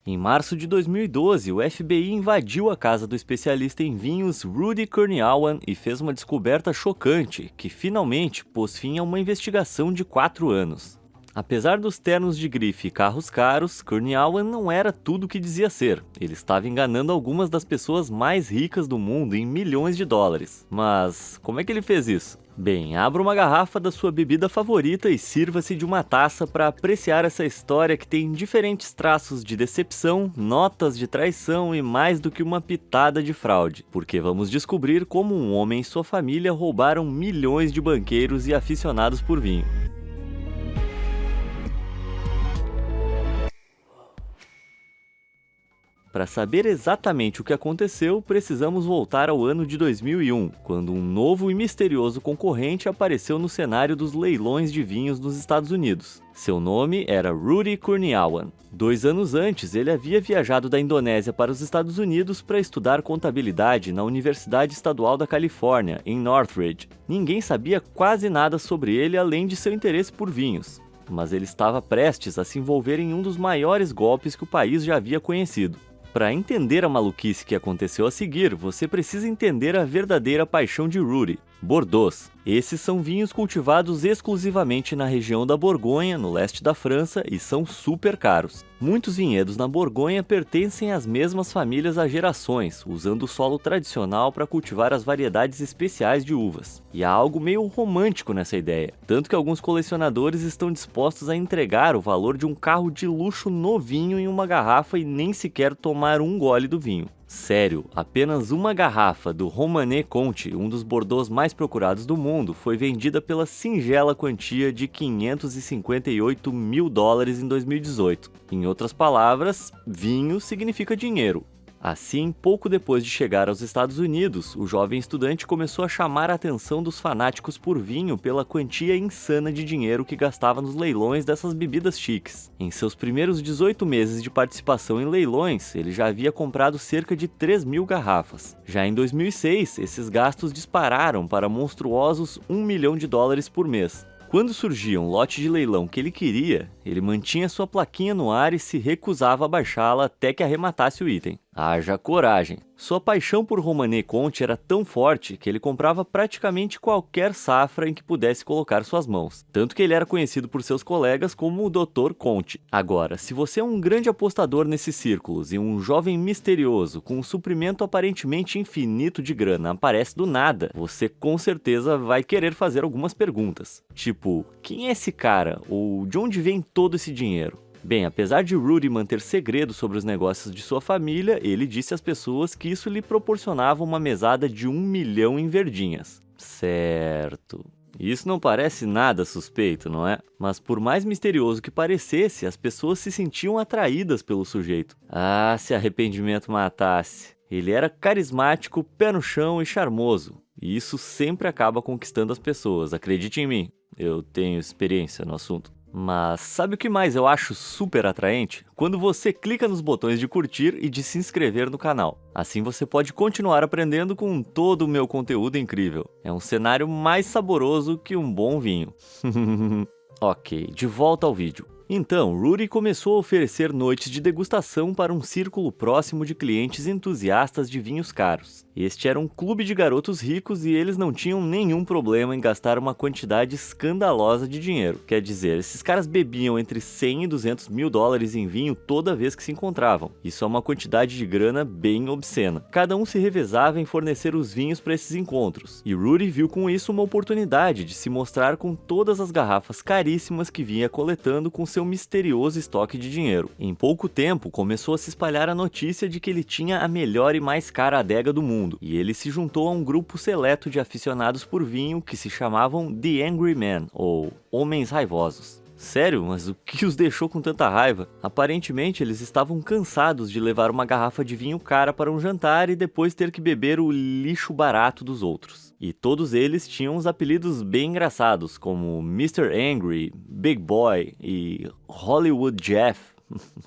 Em março de 2012, o FBI invadiu a casa do especialista em vinhos Rudy Kurniawan e fez uma descoberta chocante, que finalmente pôs fim a uma investigação de 4 anos. Apesar dos ternos de grife e carros caros, Kurniawan não era tudo o que dizia ser. Ele estava enganando algumas das pessoas mais ricas do mundo em milhões de dólares. Mas como é que ele fez isso? Bem, abra uma garrafa da sua bebida favorita e sirva-se de uma taça para apreciar essa história que tem diferentes traços de decepção, notas de traição e mais do que uma pitada de fraude. Porque vamos descobrir como um homem e sua família roubaram milhões de banqueiros e aficionados por vinho. Para saber exatamente o que aconteceu, precisamos voltar ao ano de 2001, quando um novo e misterioso concorrente apareceu no cenário dos leilões de vinhos nos Estados Unidos. Seu nome era Rudy Kurniawan. 2 anos antes, ele havia viajado da Indonésia para os Estados Unidos para estudar contabilidade na Universidade Estadual da Califórnia, em Northridge. Ninguém sabia quase nada sobre ele além de seu interesse por vinhos. Mas ele estava prestes a se envolver em um dos maiores golpes que o país já havia conhecido. Para entender a maluquice que aconteceu a seguir, você precisa entender a verdadeira paixão de Rudy: Bordeaux. Esses são vinhos cultivados exclusivamente na região da Borgonha, no leste da França, e são super caros. Muitos vinhedos na Borgonha pertencem às mesmas famílias há gerações, usando o solo tradicional para cultivar as variedades especiais de uvas. E há algo meio romântico nessa ideia, tanto que alguns colecionadores estão dispostos a entregar o valor de um carro de luxo novinho em uma garrafa e nem sequer tomar um gole do vinho. Sério, apenas uma garrafa do Romanée Conti, um dos Bordeaux mais procurados do mundo, foi vendida pela singela quantia de $558 mil em 2018. Em outras palavras, vinho significa dinheiro. Assim, pouco depois de chegar aos Estados Unidos, o jovem estudante começou a chamar a atenção dos fanáticos por vinho pela quantia insana de dinheiro que gastava nos leilões dessas bebidas chiques. Em seus primeiros 18 meses de participação em leilões, ele já havia comprado cerca de 3.000 garrafas. Já em 2006, esses gastos dispararam para monstruosos $1 milhão por mês. Quando surgia um lote de leilão que ele queria, ele mantinha sua plaquinha no ar e se recusava a baixá-la até que arrematasse o item. Haja coragem! Sua paixão por Romanée Conti era tão forte que ele comprava praticamente qualquer safra em que pudesse colocar suas mãos. Tanto que ele era conhecido por seus colegas como o Dr. Conti. Agora, se você é um grande apostador nesses círculos e um jovem misterioso com um suprimento aparentemente infinito de grana aparece do nada, você com certeza vai querer fazer algumas perguntas. Tipo, quem é esse cara? Ou de onde vem todo esse dinheiro? Bem, apesar de Rudy manter segredo sobre os negócios de sua família, ele disse às pessoas que isso lhe proporcionava uma mesada de $1 milhão em verdinhas. Certo. Isso não parece nada suspeito, não é? Mas por mais misterioso que parecesse, as pessoas se sentiam atraídas pelo sujeito. Ah, se arrependimento matasse. Ele era carismático, pé no chão e charmoso. E isso sempre acaba conquistando as pessoas, acredite em mim. Eu tenho experiência no assunto. Mas sabe o que mais eu acho super atraente? Quando você clica nos botões de curtir e de se inscrever no canal. Assim você pode continuar aprendendo com todo o meu conteúdo incrível. É um cenário mais saboroso que um bom vinho. Ok, de volta ao vídeo. Então, Rudy começou a oferecer noites de degustação para um círculo próximo de clientes entusiastas de vinhos caros. Este era um clube de garotos ricos e eles não tinham nenhum problema em gastar uma quantidade escandalosa de dinheiro. Quer dizer, esses caras bebiam entre 100 e 200 mil dólares em vinho toda vez que se encontravam. Isso é uma quantidade de grana bem obscena. Cada um se revezava em fornecer os vinhos para esses encontros. E Rudy viu com isso uma oportunidade de se mostrar com todas as garrafas caríssimas que vinha coletando com seu misterioso estoque de dinheiro. Em pouco tempo, começou a se espalhar a notícia de que ele tinha a melhor e mais cara adega do mundo, e ele se juntou a um grupo seleto de aficionados por vinho que se chamavam The Angry Men, ou Homens Raivosos. Sério, mas o que os deixou com tanta raiva? Aparentemente, eles estavam cansados de levar uma garrafa de vinho cara para um jantar e depois ter que beber o lixo barato dos outros. E todos eles tinham uns apelidos bem engraçados, como Mr. Angry, Big Boy e Hollywood Jeff.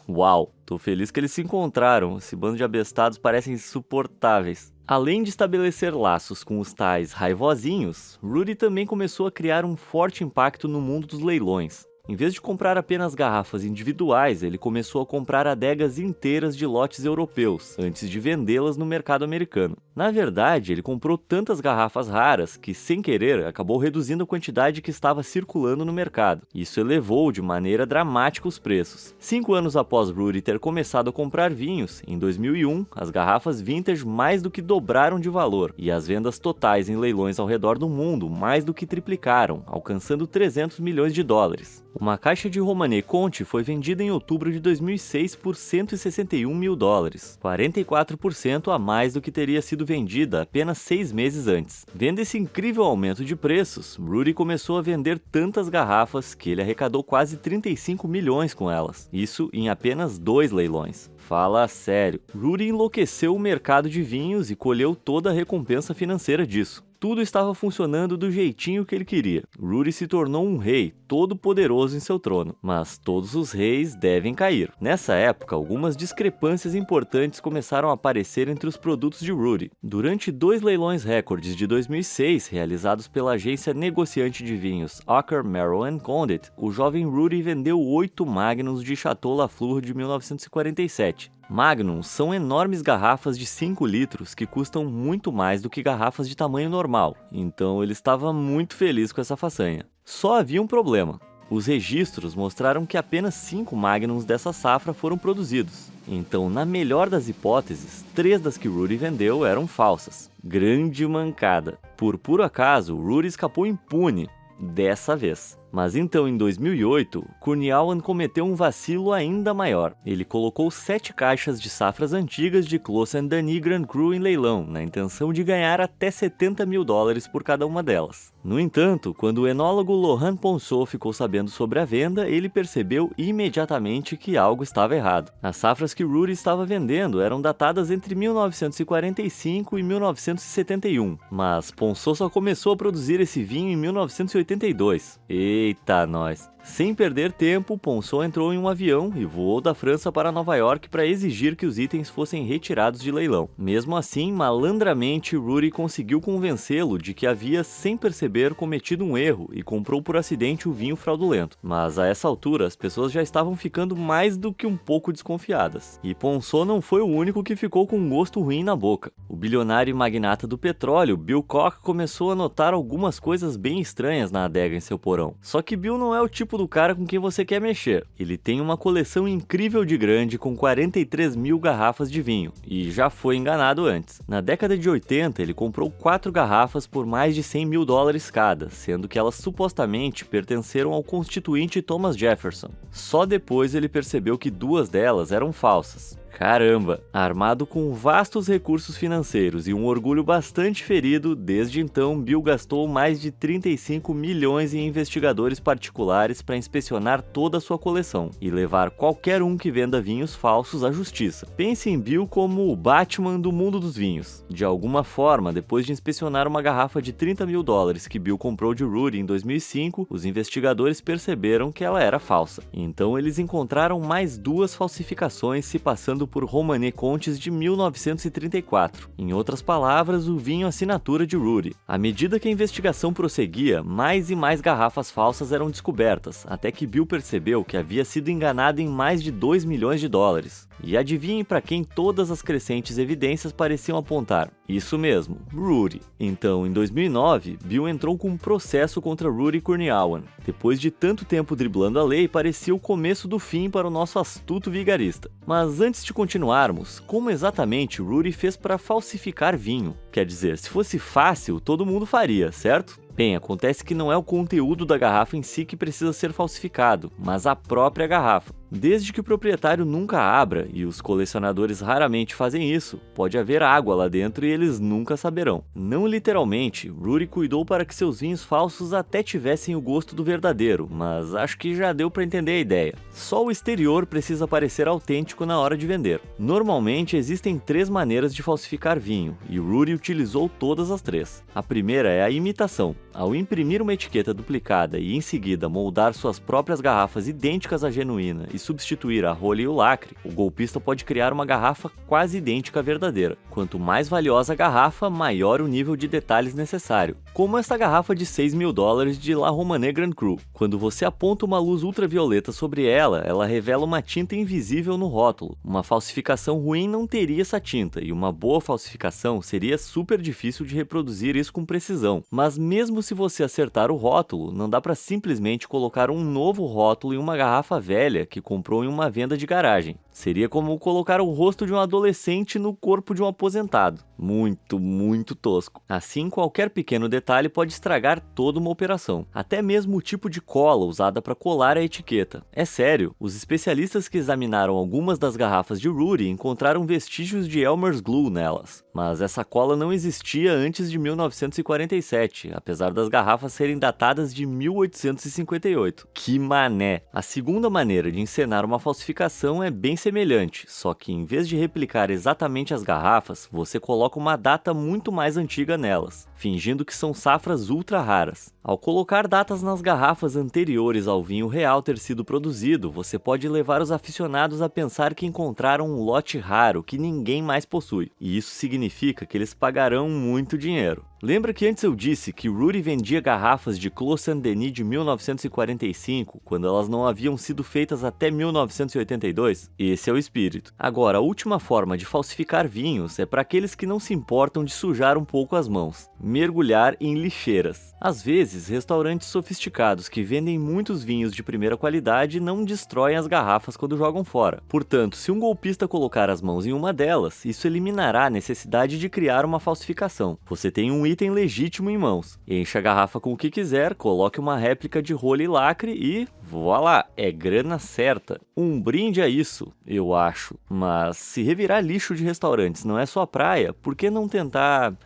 Uau, tô feliz que eles se encontraram, esse bando de abestados parecem insuportáveis. Além de estabelecer laços com os tais raivosinhos, Rudy também começou a criar um forte impacto no mundo dos leilões. Em vez de comprar apenas garrafas individuais, ele começou a comprar adegas inteiras de lotes europeus, antes de vendê-las no mercado americano. Na verdade, ele comprou tantas garrafas raras que, sem querer, acabou reduzindo a quantidade que estava circulando no mercado. Isso elevou de maneira dramática os preços. 5 anos após Rudy ter começado a comprar vinhos, em 2001, as garrafas vintage mais do que dobraram de valor, e as vendas totais em leilões ao redor do mundo mais do que triplicaram, alcançando 300 milhões de dólares. Uma caixa de Romanée Conti foi vendida em outubro de 2006 por 161 mil dólares, 44% a mais do que teria sido vendida apenas 6 meses antes. Vendo esse incrível aumento de preços, Rudy começou a vender tantas garrafas que ele arrecadou quase 35 milhões com elas, isso em apenas 2 leilões. Fala sério, Rudy enlouqueceu o mercado de vinhos e colheu toda a recompensa financeira disso. Tudo estava funcionando do jeitinho que ele queria. Rudy se tornou um rei, todo poderoso em seu trono. Mas todos os reis devem cair. Nessa época, algumas discrepâncias importantes começaram a aparecer entre os produtos de Rudy. Durante 2 leilões recordes de 2006, realizados pela agência negociante de vinhos Acker, Merrill & Condit, o jovem Rudy vendeu 8 Magnums de Chateau Lafleur de 1947. Magnums são enormes garrafas de 5 litros que custam muito mais do que garrafas de tamanho normal, então ele estava muito feliz com essa façanha. Só havia um problema. Os registros mostraram que apenas 5 Magnums dessa safra foram produzidos. Então, na melhor das hipóteses, 3 das que Rudy vendeu eram falsas. Grande mancada. Por puro acaso, Rudy escapou impune, dessa vez. Mas então, em 2008, Kurniawan cometeu um vacilo ainda maior. Ele colocou 7 caixas de safras antigas de Clos & Dany Grand Cru em leilão, na intenção de ganhar até 70 mil dólares por cada uma delas. No entanto, quando o enólogo Laurent Ponceau ficou sabendo sobre a venda, ele percebeu imediatamente que algo estava errado. As safras que Rudy estava vendendo eram datadas entre 1945 e 1971, mas Ponceau só começou a produzir esse vinho em 1982. Eita, nós! Sem perder tempo, Ponceau entrou em um avião e voou da França para Nova York para exigir que os itens fossem retirados de leilão. Mesmo assim, malandramente, Rudy conseguiu convencê-lo de que havia, sem perceber, cometido um erro e comprou por acidente o vinho fraudulento. Mas a essa altura, as pessoas já estavam ficando mais do que um pouco desconfiadas. E Ponceau não foi o único que ficou com um gosto ruim na boca. O bilionário e magnata do petróleo, Bill Koch, começou a notar algumas coisas bem estranhas na adega em seu porão. Só que Bill não é o tipo do cara com quem você quer mexer. Ele tem uma coleção incrível de grande com 43 mil garrafas de vinho, e já foi enganado antes. Na década de 80, ele comprou 4 garrafas por mais de 100 mil dólares cada, sendo que elas supostamente pertenceram ao constituinte Thomas Jefferson. Só depois ele percebeu que 2 delas eram falsas. Caramba! Armado com vastos recursos financeiros e um orgulho bastante ferido, desde então Bill gastou mais de 35 milhões em investigadores particulares para inspecionar toda a sua coleção e levar qualquer um que venda vinhos falsos à justiça. Pense em Bill como o Batman do mundo dos vinhos. De alguma forma, depois de inspecionar uma garrafa de 30 mil dólares que Bill comprou de Rudy em 2005, os investigadores perceberam que ela era falsa. Então eles encontraram mais 2 falsificações se passando por Romanée Contis de 1934. Em outras palavras, o vinho assinatura de Rudy. À medida que a investigação prosseguia, mais e mais garrafas falsas eram descobertas, até que Bill percebeu que havia sido enganado em mais de 2 milhões de dólares. E adivinhe para quem todas as crescentes evidências pareciam apontar. Isso mesmo, Rudy. Então, em 2009, Bill entrou com um processo contra Rudy Kurniawan. Depois de tanto tempo driblando a lei, parecia o começo do fim para o nosso astuto vigarista. Mas antes de continuarmos, como exatamente Rudy fez para falsificar vinho? Quer dizer, se fosse fácil, todo mundo faria, certo? Bem, acontece que não é o conteúdo da garrafa em si que precisa ser falsificado, mas a própria garrafa. Desde que o proprietário nunca abra, e os colecionadores raramente fazem isso, pode haver água lá dentro e eles nunca saberão. Não literalmente, Rudy cuidou para que seus vinhos falsos até tivessem o gosto do verdadeiro, mas acho que já deu para entender a ideia. Só o exterior precisa parecer autêntico na hora de vender. Normalmente existem 3 maneiras de falsificar vinho, e Rudy utilizou todas as 3. A primeira é a imitação. Ao imprimir uma etiqueta duplicada e em seguida moldar suas próprias garrafas idênticas à genuína e substituir a rolha e o lacre, o golpista pode criar uma garrafa quase idêntica à verdadeira. Quanto mais valiosa a garrafa, maior o nível de detalhes necessário. Como esta garrafa de $6.000 de La Romanée Grand Cru. Quando você aponta uma luz ultravioleta sobre ela, ela revela uma tinta invisível no rótulo. Uma falsificação ruim não teria essa tinta, e uma boa falsificação seria super difícil de reproduzir isso com precisão. Mas mesmo se você acertar o rótulo, não dá para simplesmente colocar um novo rótulo em uma garrafa velha que comprou em uma venda de garagem. Seria como colocar o rosto de um adolescente no corpo de um aposentado. Muito tosco. Assim, qualquer pequeno detalhe pode estragar toda uma operação. Até mesmo o tipo de cola usada para colar a etiqueta. É sério, os especialistas que examinaram algumas das garrafas de Rudy encontraram vestígios de Elmer's Glue nelas. Mas essa cola não existia antes de 1947, apesar das garrafas serem datadas de 1858. Que mané! A segunda maneira de encenar uma falsificação é bem semelhante, só que em vez de replicar exatamente as garrafas, você coloca uma data muito mais antiga nelas, fingindo que são safras ultra raras. Ao colocar datas nas garrafas anteriores ao vinho real ter sido produzido, você pode levar os aficionados a pensar que encontraram um lote raro que ninguém mais possui, e isso significa que eles pagarão muito dinheiro. Lembra que antes eu disse que Rudy vendia garrafas de Clos Saint-Denis de 1945, quando elas não haviam sido feitas até 1982? Esse é o espírito. Agora, a última forma de falsificar vinhos é para aqueles que não se importam de sujar um pouco as mãos: mergulhar em lixeiras. Às vezes, restaurantes sofisticados que vendem muitos vinhos de primeira qualidade não destroem as garrafas quando jogam fora. Portanto, se um golpista colocar as mãos em uma delas, isso eliminará a necessidade de criar uma falsificação. Você tem um item legítimo em mãos. Encha a garrafa com o que quiser, coloque uma réplica de rolha e lacre e voilá, é grana certa. Um brinde a isso, eu acho. Mas se revirar lixo de restaurantes não é sua praia, por que não tentar,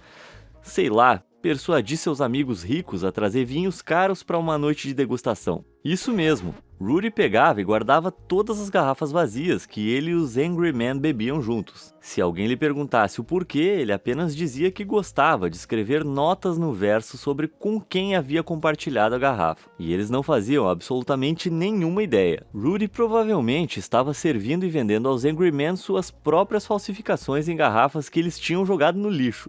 sei lá, persuadir seus amigos ricos a trazer vinhos caros para uma noite de degustação? Isso mesmo. Rudy pegava e guardava todas as garrafas vazias que ele e os Angry Men bebiam juntos. Se alguém lhe perguntasse o porquê, ele apenas dizia que gostava de escrever notas no verso sobre com quem havia compartilhado a garrafa. E eles não faziam absolutamente nenhuma ideia. Rudy provavelmente estava servindo e vendendo aos Angry Men suas próprias falsificações em garrafas que eles tinham jogado no lixo.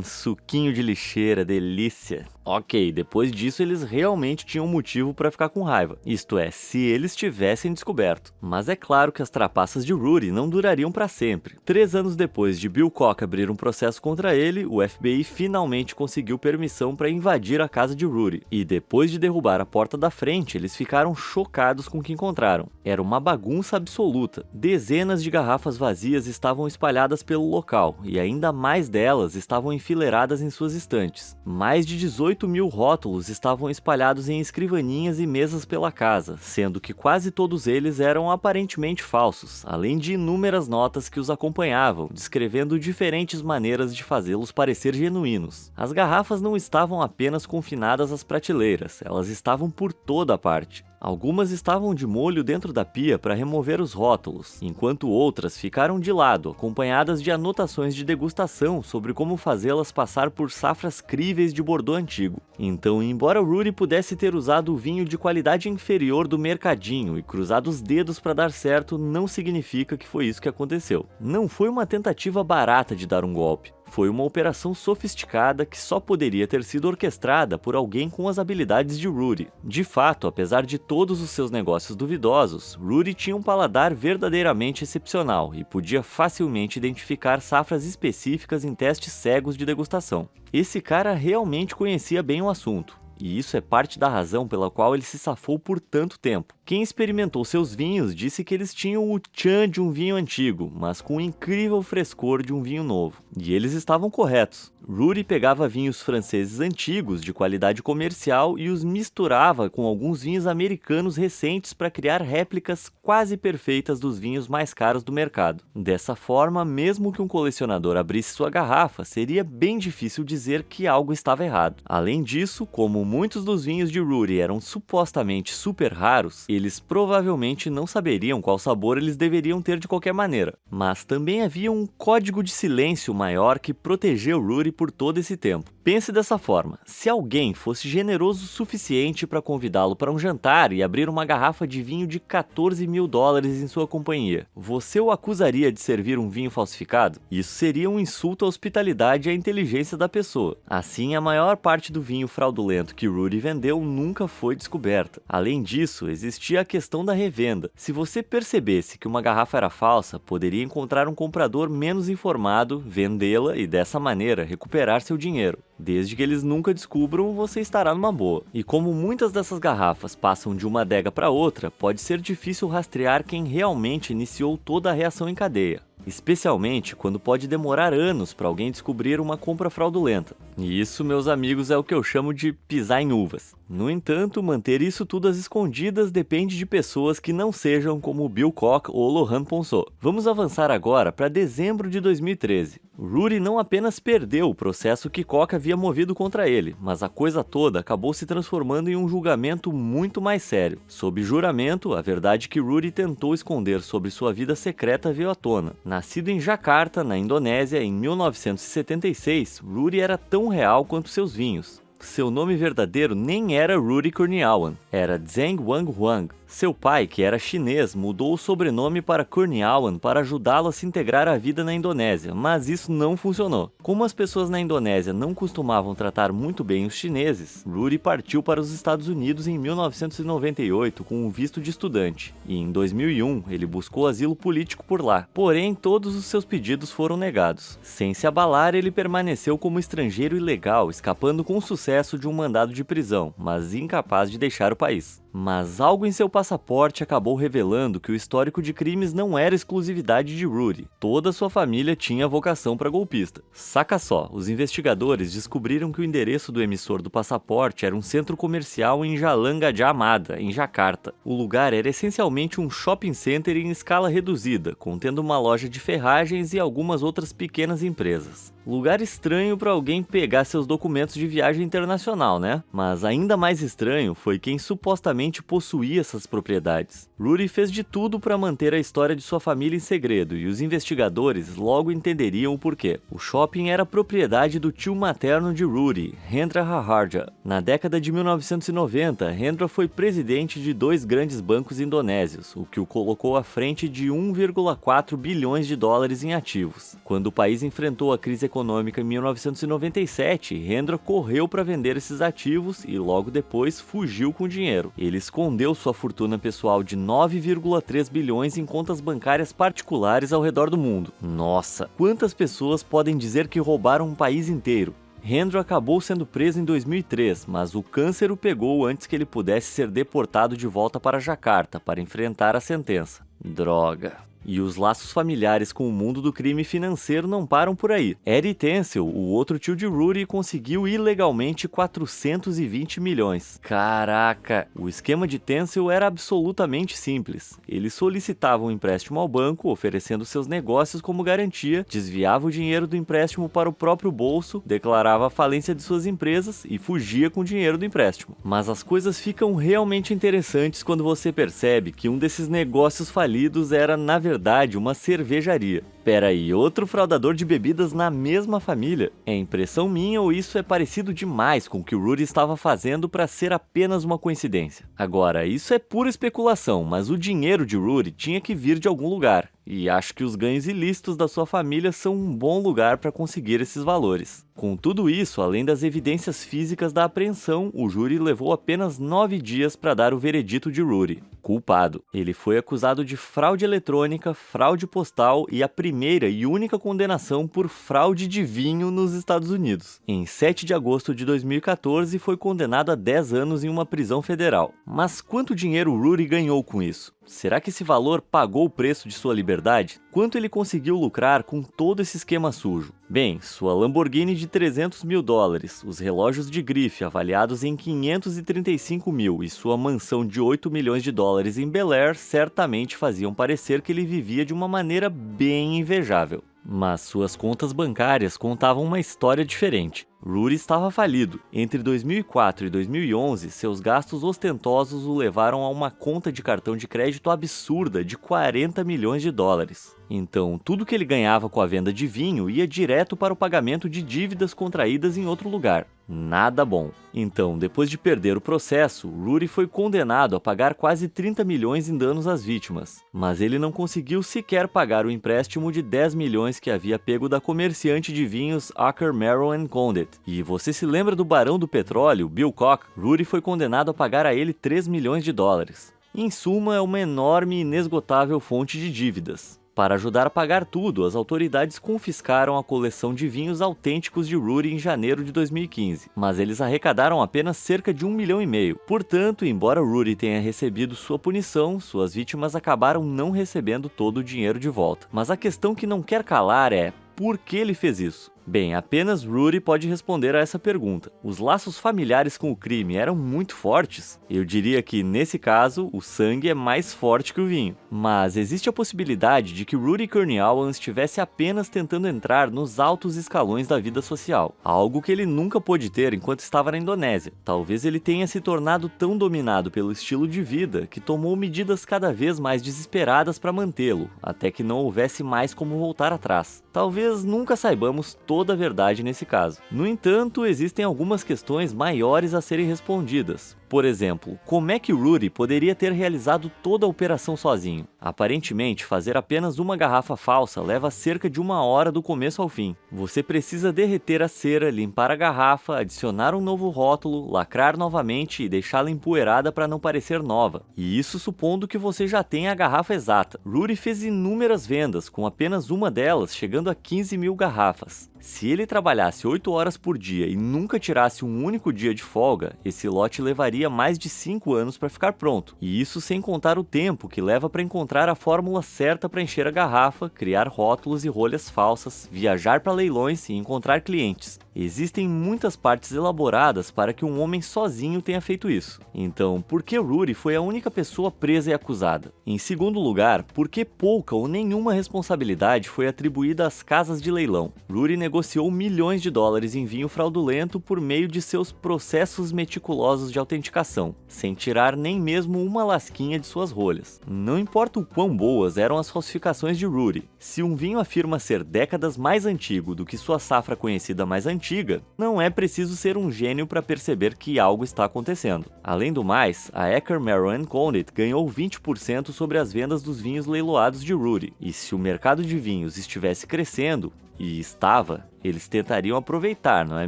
Suquinho de lixeira, delícia. Ok, depois disso eles realmente tinham motivo para ficar com raiva. Isto é, se eles tivessem descoberto. Mas é claro que as trapaças de Rudy não durariam para sempre. 3 anos depois de Bill Koch abrir um processo contra ele, o FBI finalmente conseguiu permissão para invadir a casa de Rudy. E depois de derrubar a porta da frente, eles ficaram chocados com o que encontraram. Era uma bagunça absoluta. Dezenas de garrafas vazias estavam espalhadas pelo local, e ainda mais delas estavam enfileiradas em suas estantes. Mais de 18.000 rótulos estavam espalhados em escrivaninhas e mesas pela casa, sendo que quase todos eles eram aparentemente falsos, além de inúmeras notas que os acompanhavam, descrevendo diferentes maneiras de fazê-los parecer genuínos. As garrafas não estavam apenas confinadas às prateleiras, elas estavam por toda a parte. Algumas estavam de molho dentro da pia para remover os rótulos, enquanto outras ficaram de lado, acompanhadas de anotações de degustação sobre como fazê-las passar por safras críveis de Bordeaux antigo. Então, embora Rudy pudesse ter usado o vinho de qualidade inferior do mercadinho e cruzado os dedos para dar certo, não significa que foi isso que aconteceu. Não foi uma tentativa barata de dar um golpe. Foi uma operação sofisticada que só poderia ter sido orquestrada por alguém com as habilidades de Rudy. De fato, apesar de todos os seus negócios duvidosos, Rudy tinha um paladar verdadeiramente excepcional e podia facilmente identificar safras específicas em testes cegos de degustação. Esse cara realmente conhecia bem o assunto. E isso é parte da razão pela qual ele se safou por tanto tempo. Quem experimentou seus vinhos disse que eles tinham o tchan de um vinho antigo, mas com o incrível frescor de um vinho novo. E eles estavam corretos. Rudy pegava vinhos franceses antigos de qualidade comercial e os misturava com alguns vinhos americanos recentes para criar réplicas quase perfeitas dos vinhos mais caros do mercado. Dessa forma, mesmo que um colecionador abrisse sua garrafa, seria bem difícil dizer que algo estava errado. Além disso, como muitos dos vinhos de Rudy eram supostamente super raros, Eles provavelmente não saberiam qual sabor eles deveriam ter de qualquer maneira, mas também havia um código de silêncio maior que protegeu Rudy por todo esse tempo. Pense dessa forma: se alguém fosse generoso o suficiente para convidá-lo para um jantar e abrir uma garrafa de vinho de 14 mil dólares em sua companhia, você o acusaria de servir um vinho falsificado? Isso seria um insulto à hospitalidade e à inteligência da pessoa. Assim, a maior parte do vinho fraudulento que Rudy vendeu nunca foi descoberta. Além disso, existia a questão da revenda. Se você percebesse que uma garrafa era falsa, poderia encontrar um comprador menos informado, vendê-la e dessa maneira recuperar seu dinheiro. Desde que eles nunca descubram, você estará numa boa. E como muitas dessas garrafas passam de uma adega para outra, pode ser difícil rastrear quem realmente iniciou toda a reação em cadeia. Especialmente quando pode demorar anos para alguém descobrir uma compra fraudulenta. E isso, meus amigos, é o que eu chamo de pisar em uvas. No entanto, manter isso tudo às escondidas depende de pessoas que não sejam como Bill Koch ou Lohan Ponsot. Vamos avançar agora para dezembro de 2013. Rudy não apenas perdeu o processo que Koch havia movido contra ele, mas a coisa toda acabou se transformando em um julgamento muito mais sério. Sob juramento, a verdade que Rudy tentou esconder sobre sua vida secreta veio à tona. Nascido em Jakarta, na Indonésia, em 1976, Rudy era tão real quanto seus vinhos. Seu nome verdadeiro nem era Rudy Kurniawan, era Zheng Wang Huang. Seu pai, que era chinês, mudou o sobrenome para Kurniawan para ajudá-lo a se integrar à vida na Indonésia, mas isso não funcionou. Como as pessoas na Indonésia não costumavam tratar muito bem os chineses, Rudy partiu para os Estados Unidos em 1998 com um visto de estudante, e em 2001 ele buscou asilo político por lá. Porém, todos os seus pedidos foram negados. Sem se abalar, ele permaneceu como estrangeiro ilegal, escapando com sucesso de um mandado de prisão, mas incapaz de deixar o país. Mas algo em seu passaporte acabou revelando que o histórico de crimes não era exclusividade de Rudy. Toda sua família tinha vocação para golpista. Saca só, os investigadores descobriram que o endereço do emissor do passaporte era um centro comercial em Jalan Gadjah Mada, em Jakarta. O lugar era essencialmente um shopping center em escala reduzida, contendo uma loja de ferragens e algumas outras pequenas empresas. Lugar estranho para alguém pegar seus documentos de viagem internacional, né? Mas ainda mais estranho foi quem supostamente possuía essas propriedades. Rudy fez de tudo para manter a história de sua família em segredo e os investigadores logo entenderiam o porquê. O shopping era propriedade do tio materno de Rudy, Hendra Raharja. Na década de 1990, Hendra foi presidente de 2 grandes bancos indonésios, o que o colocou à frente de 1,4 bilhões de dólares em ativos. Quando o país enfrentou a crise econômica em 1997, Hendra correu para vender esses ativos e logo depois fugiu com o dinheiro. Ele escondeu sua fortuna pessoal de 9,3 bilhões em contas bancárias particulares ao redor do mundo. Nossa, quantas pessoas podem dizer que roubaram um país inteiro? Hendra acabou sendo preso em 2003, mas o câncer o pegou antes que ele pudesse ser deportado de volta para Jakarta para enfrentar a sentença. Droga. E os laços familiares com o mundo do crime financeiro não param por aí. Eddie Tencel, o outro tio de Rudy, conseguiu ilegalmente 420 milhões. Caraca! O esquema de Tencel era absolutamente simples. Ele solicitava um empréstimo ao banco, oferecendo seus negócios como garantia, desviava o dinheiro do empréstimo para o próprio bolso, declarava a falência de suas empresas e fugia com o dinheiro do empréstimo. Mas as coisas ficam realmente interessantes quando você percebe que um desses negócios falidos era, na verdade, uma cervejaria. Pera aí, outro fraudador de bebidas na mesma família? É impressão minha ou isso é parecido demais com o que o Rudy estava fazendo para ser apenas uma coincidência? Agora, isso é pura especulação, mas o dinheiro de Rudy tinha que vir de algum lugar. E acho que os ganhos ilícitos da sua família são um bom lugar para conseguir esses valores. Com tudo isso, além das evidências físicas da apreensão, o júri levou apenas 9 dias para dar o veredito de Rudy. Culpado. Ele foi acusado de fraude eletrônica, fraude postal e a primeira e única condenação por fraude de vinho nos Estados Unidos. Em 7 de agosto de 2014, foi condenado a 10 anos em uma prisão federal. Mas quanto dinheiro Rudy ganhou com isso? Será que esse valor pagou o preço de sua liberdade? Quanto ele conseguiu lucrar com todo esse esquema sujo? Bem, sua Lamborghini de 300 mil dólares, os relógios de grife avaliados em 535 mil e sua mansão de 8 milhões de dólares em Bel Air certamente faziam parecer que ele vivia de uma maneira bem invejável. Mas suas contas bancárias contavam uma história diferente. Rudy estava falido. Entre 2004 e 2011, seus gastos ostentosos o levaram a uma conta de cartão de crédito absurda de 40 milhões de dólares. Então, tudo que ele ganhava com a venda de vinho ia direto para o pagamento de dívidas contraídas em outro lugar. Nada bom. Então, depois de perder o processo, Rudy foi condenado a pagar quase 30 milhões em danos às vítimas. Mas ele não conseguiu sequer pagar o empréstimo de 10 milhões que havia pego da comerciante de vinhos Aker Merrow & Condit. E você se lembra do barão do petróleo, Bill Koch? Rudy foi condenado a pagar a ele 3 milhões de dólares. Em suma, é uma enorme e inesgotável fonte de dívidas. Para ajudar a pagar tudo, as autoridades confiscaram a coleção de vinhos autênticos de Rudy em janeiro de 2015, mas eles arrecadaram apenas cerca de 1,5 milhão. Portanto, embora Rudy tenha recebido sua punição, suas vítimas acabaram não recebendo todo o dinheiro de volta. Mas a questão que não quer calar é: por que ele fez isso? Bem, apenas Rudy pode responder a essa pergunta. Os laços familiares com o crime eram muito fortes? Eu diria que, nesse caso, o sangue é mais forte que o vinho. Mas existe a possibilidade de que Rudy Kurniawan estivesse apenas tentando entrar nos altos escalões da vida social, algo que ele nunca pôde ter enquanto estava na Indonésia. Talvez ele tenha se tornado tão dominado pelo estilo de vida que tomou medidas cada vez mais desesperadas para mantê-lo, até que não houvesse mais como voltar atrás. Talvez nunca saibamos toda a verdade nesse caso. No entanto, existem algumas questões maiores a serem respondidas. Por exemplo, como é que Rudy poderia ter realizado toda a operação sozinho? Aparentemente, fazer apenas uma garrafa falsa leva cerca de 1 hora do começo ao fim. Você precisa derreter a cera, limpar a garrafa, adicionar um novo rótulo, lacrar novamente e deixá-la empoeirada para não parecer nova. E isso supondo que você já tenha a garrafa exata. Rudy fez inúmeras vendas, com apenas uma delas chegando a 15 mil garrafas. Se ele trabalhasse 8 horas por dia e nunca tirasse um único dia de folga, esse lote levaria mais de 5 anos para ficar pronto. E isso sem contar o tempo que leva para encontrar a fórmula certa para encher a garrafa, criar rótulos e rolhas falsas, viajar para leilões e encontrar clientes. Existem muitas partes elaboradas para que um homem sozinho tenha feito isso. Então, por que Rudy foi a única pessoa presa e acusada? Em segundo lugar, por que pouca ou nenhuma responsabilidade foi atribuída às casas de leilão? Rudy negociou milhões de dólares em vinho fraudulento por meio de seus processos meticulosos de autenticação, sem tirar nem mesmo uma lasquinha de suas rolhas. Não importa o quão boas eram as falsificações de Rudy, se um vinho afirma ser décadas mais antigo do que sua safra conhecida mais antiga, não é preciso ser um gênio para perceber que algo está acontecendo. Além do mais, a Aker Merrow & Condit ganhou 20% sobre as vendas dos vinhos leiloados de Rudy, e se o mercado de vinhos estivesse crescendo, e estava, eles tentariam aproveitar, não é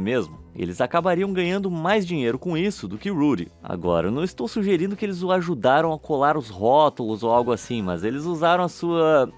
mesmo? Eles acabariam ganhando mais dinheiro com isso do que Rudy. Agora, eu não estou sugerindo que eles o ajudaram a colar os rótulos ou algo assim, mas eles usaram a sua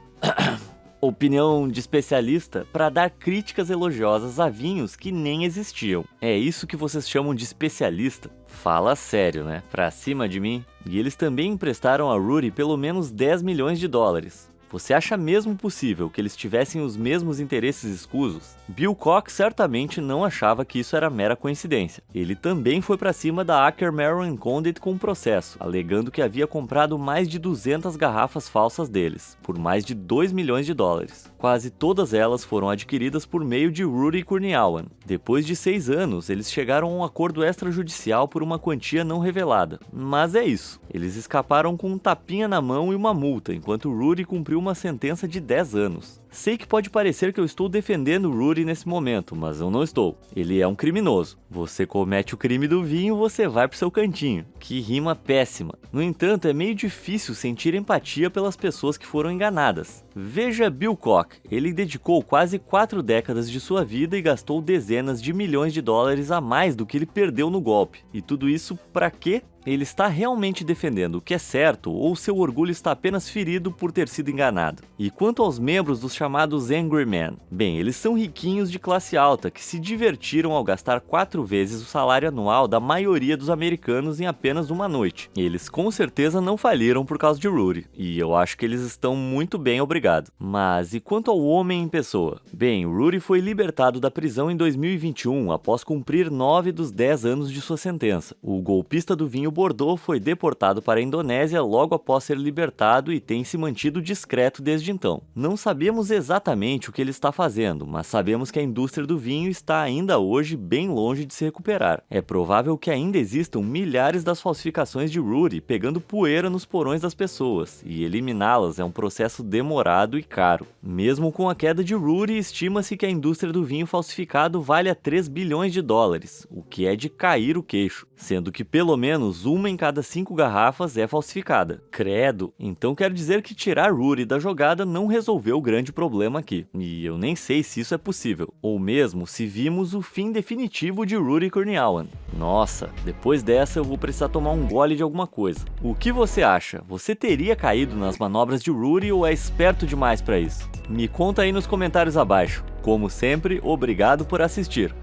opinião de especialista para dar críticas elogiosas a vinhos que nem existiam. É isso que vocês chamam de especialista? Fala sério, né? Pra cima de mim. E eles também emprestaram a Rudy pelo menos 10 milhões de dólares. Você acha mesmo possível que eles tivessem os mesmos interesses escusos? Bill Koch certamente não achava que isso era mera coincidência. Ele também foi para cima da Aker Merrow & Condit com um processo, alegando que havia comprado mais de 200 garrafas falsas deles, por mais de 2 milhões de dólares. Quase todas elas foram adquiridas por meio de Rudy Kurniawan. Depois de 6 anos, eles chegaram a um acordo extrajudicial por uma quantia não revelada. Mas é isso. Eles escaparam com um tapinha na mão e uma multa, enquanto Rudy cumpriu uma sentença de 10 anos. Sei que pode parecer que eu estou defendendo Rudy nesse momento, mas eu não estou. Ele é um criminoso. Você comete o crime do vinho, você vai pro seu cantinho. Que rima péssima. No entanto, é meio difícil sentir empatia pelas pessoas que foram enganadas. Veja Bill Koch. Ele dedicou quase 4 décadas de sua vida e gastou dezenas de milhões de dólares a mais do que ele perdeu no golpe. E tudo isso pra quê? Ele está realmente defendendo o que é certo ou seu orgulho está apenas ferido por ter sido enganado? E quanto aos membros dos chamados Angry Men? Bem, eles são riquinhos de classe alta que se divertiram ao gastar 4 vezes o salário anual da maioria dos americanos em apenas uma noite. Eles com certeza não faliram por causa de Rudy, e eu acho que eles estão muito bem, obrigado. Mas e quanto ao homem em pessoa? Bem, Rudy foi libertado da prisão em 2021 após cumprir 9 dos 10 anos de sua sentença. O golpista do vinho Bordeaux foi deportado para a Indonésia logo após ser libertado e tem se mantido discreto desde então. Não sabemos exatamente o que ele está fazendo, mas sabemos que a indústria do vinho está ainda hoje bem longe de se recuperar. É provável que ainda existam milhares das falsificações de Rudy pegando poeira nos porões das pessoas, e eliminá-las é um processo demorado e caro. Mesmo com a queda de Rudy, estima-se que a indústria do vinho falsificado valha 3 bilhões de dólares, o que é de cair o queixo, sendo que pelo menos uma em cada 5 garrafas é falsificada. Credo! Então quer dizer que tirar Rudy da jogada não resolveu o grande problema aqui, e eu nem sei se isso é possível, ou mesmo se vimos o fim definitivo de Rudy Kurniawan. Nossa, depois dessa eu vou precisar tomar um gole de alguma coisa. O que você acha? Você teria caído nas manobras de Rudy ou é esperto demais para isso? Me conta aí nos comentários abaixo. Como sempre, obrigado por assistir.